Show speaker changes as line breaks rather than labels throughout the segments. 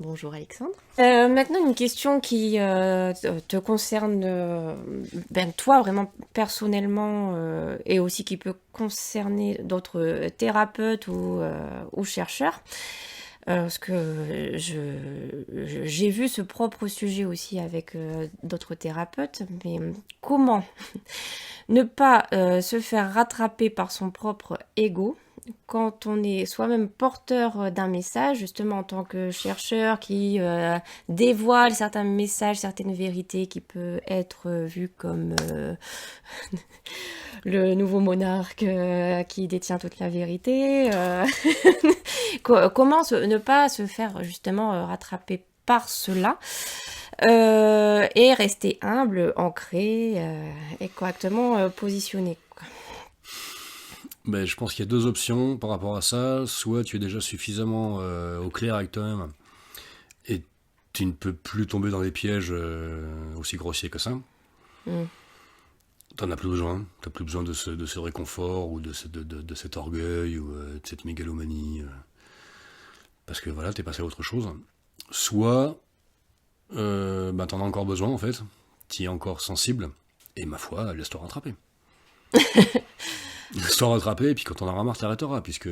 Bonjour Alexandre. Maintenant, une question qui te concerne, toi vraiment personnellement, et aussi qui peut concerner d'autres thérapeutes ou chercheurs. Parce que j'ai vu ce propre sujet aussi avec d'autres thérapeutes, mais comment ne pas se faire rattraper par son propre ego quand on est soi-même porteur d'un message, justement en tant que chercheur qui dévoile certains messages, certaines vérités qui peut être vu comme le nouveau monarque qui détient toute la vérité. Comment ne pas se faire justement rattraper par cela et rester humble, ancré et correctement positionné.
Ben, je pense qu'il y a deux options par rapport à ça. Soit tu es déjà suffisamment au clair avec toi-même et tu ne peux plus tomber dans des pièges aussi grossiers que ça. T'en as plus besoin. T'as plus besoin de ce réconfort ou de cet orgueil ou de cette mégalomanie. Parce que voilà, t'es passé à autre chose. Soit t'en as encore besoin en fait. T'y es encore sensible. Et ma foi, laisse-toi rattraper. Laisse-toi rattraper, et puis quand on aura marre, t'arrêteras, puisque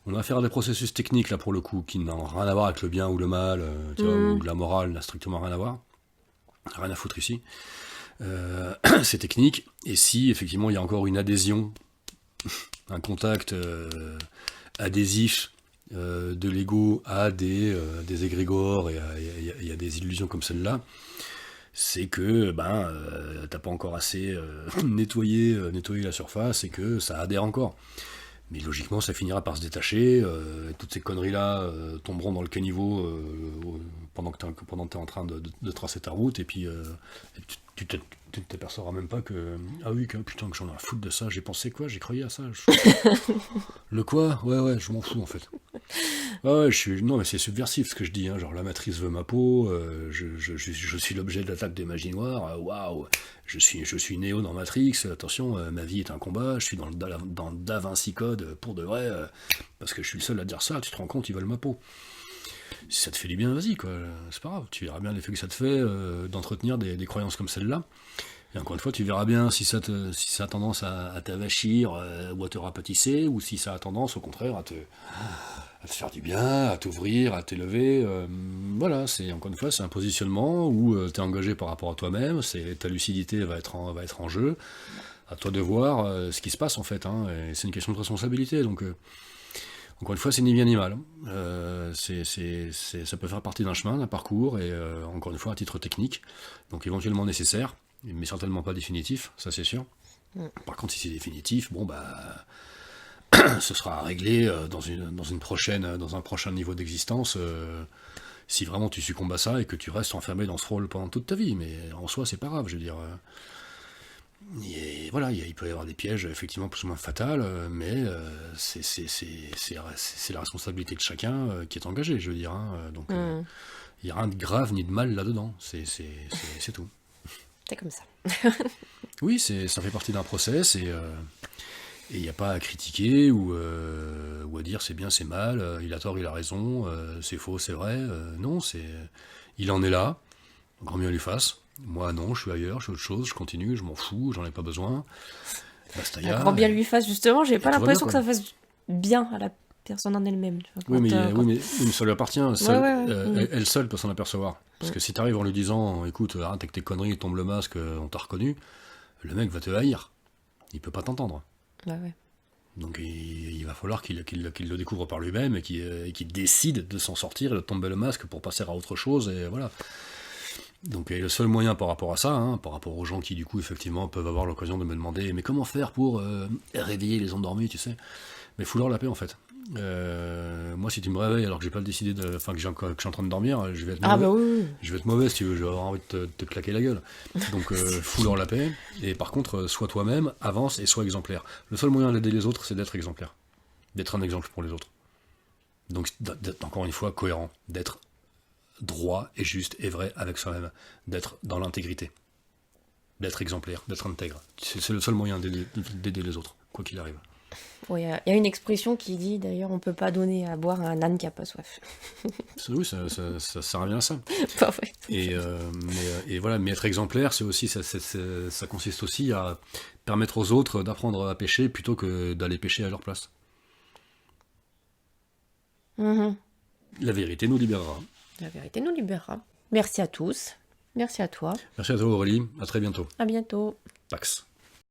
on a affaire à des processus techniques, là, pour le coup, qui n'ont rien à voir avec le bien ou le mal, tu vois, ou la morale n'a strictement rien à voir. Rien à foutre ici. C'est technique, et si, effectivement, il y a encore une adhésion, un contact adhésif de l'ego à des égrégores et à des illusions comme celle-là, c'est que t'as pas encore assez nettoyé la surface et que ça adhère encore. Mais logiquement, ça finira par se détacher. Toutes ces conneries-là tomberont dans le caniveau pendant que t'es en train de tracer ta route. Et puis, tu t'apercevras même pas que... Ah oui, putain, que j'en ai à foutre de ça. J'ai pensé quoi? J'ai croyé à ça. Le quoi? Ouais, je m'en fous en fait. Ouais, non, mais c'est subversif ce que je dis. Hein. Genre, la matrice veut ma peau. Je suis l'objet de l'attaque des magies noires. Waouh! Je suis Néo dans Matrix. Attention, ma vie est un combat. Je suis dans Da Vinci Code pour de vrai. Parce que je suis le seul à dire ça. Tu te rends compte, ils veulent ma peau. Si ça te fait du bien, vas-y, quoi. C'est pas grave. Tu verras bien l'effet que ça te fait d'entretenir des croyances comme celle-là. Et encore une fois, tu verras bien si ça a tendance à t'avachir ou à te rapetisser, ou si ça a tendance, au contraire, à te faire du bien, à t'ouvrir, à t'élever. Voilà, encore une fois, c'est un positionnement où tu es engagé par rapport à toi-même, ta lucidité va être en jeu. À toi de voir ce qui se passe, en fait. Hein, et c'est une question de responsabilité, donc... Encore une fois, c'est ni bien ni mal. Ça peut faire partie d'un chemin, d'un parcours, et encore une fois, à titre technique, donc éventuellement nécessaire, mais certainement pas définitif, ça c'est sûr. Par contre, si c'est définitif, ce sera réglé dans un prochain niveau d'existence, si vraiment tu succombes à ça et que tu restes enfermé dans ce rôle pendant toute ta vie. Mais en soi, c'est pas grave, je veux dire. Et voilà, il peut y avoir des pièges effectivement plus ou moins fatals, mais c'est la responsabilité de chacun qui est engagée, je veux dire. Hein, donc il n'y a rien de grave ni de mal là-dedans, c'est tout.
C'est comme ça.
Oui, ça fait partie d'un process et il n'y a pas à critiquer ou à dire c'est bien, c'est mal, il a tort, il a raison, c'est faux, c'est vrai. Non, il en est là, grand mieux lui fasse. Moi non, je suis ailleurs, je suis autre chose, je continue, je m'en fous, j'en ai pas besoin.
Un grand bien lui fasse, justement, j'ai pas l'impression que ça fasse bien à la personne en elle-même. Tu vois,
oui, mais ça lui appartient, elle seule peut s'en apercevoir. Parce que si t'arrives en lui disant, écoute, arrête avec tes conneries, tombe le masque, on t'a reconnu, le mec va te haïr. Il peut pas t'entendre.
Ouais.
Donc il va falloir qu'il le découvre par lui-même et qu'il décide de s'en sortir et de tomber le masque pour passer à autre chose, et voilà. Donc et le seul moyen par rapport à ça, hein, par rapport aux gens qui du coup effectivement peuvent avoir l'occasion de me demander mais comment faire pour réveiller les endormis, tu sais, mais fous-leur la paix en fait. Moi si tu me réveilles alors que j'ai pas décidé que je suis en train de dormir, je vais être mauvais.
Oui.
Je vais être mauvais si tu veux, je vais avoir envie de te claquer la gueule. Donc fous-leur la paix, et par contre sois toi-même, avance et sois exemplaire. Le seul moyen d'aider les autres, c'est d'être exemplaire, d'être un exemple pour les autres. Donc d'être encore une fois cohérent, d'être droit et juste et vrai avec soi-même, d'être dans l'intégrité, d'être exemplaire, d'être intègre. C'est le seul moyen d'aider les autres, quoi qu'il arrive.
Il y a une expression qui dit d'ailleurs on peut pas donner à boire à un âne qui a pas soif.
Oui, ça revient à ça.
Pas vrai.
Et voilà, mais être exemplaire, c'est aussi ça consiste aussi à permettre aux autres d'apprendre à pêcher plutôt que d'aller pêcher à leur place.
Mhm.
La vérité nous libérera.
La vérité nous libérera. Merci à tous. Merci à toi.
Merci à toi Aurélie, à très bientôt.
À bientôt.
Pax.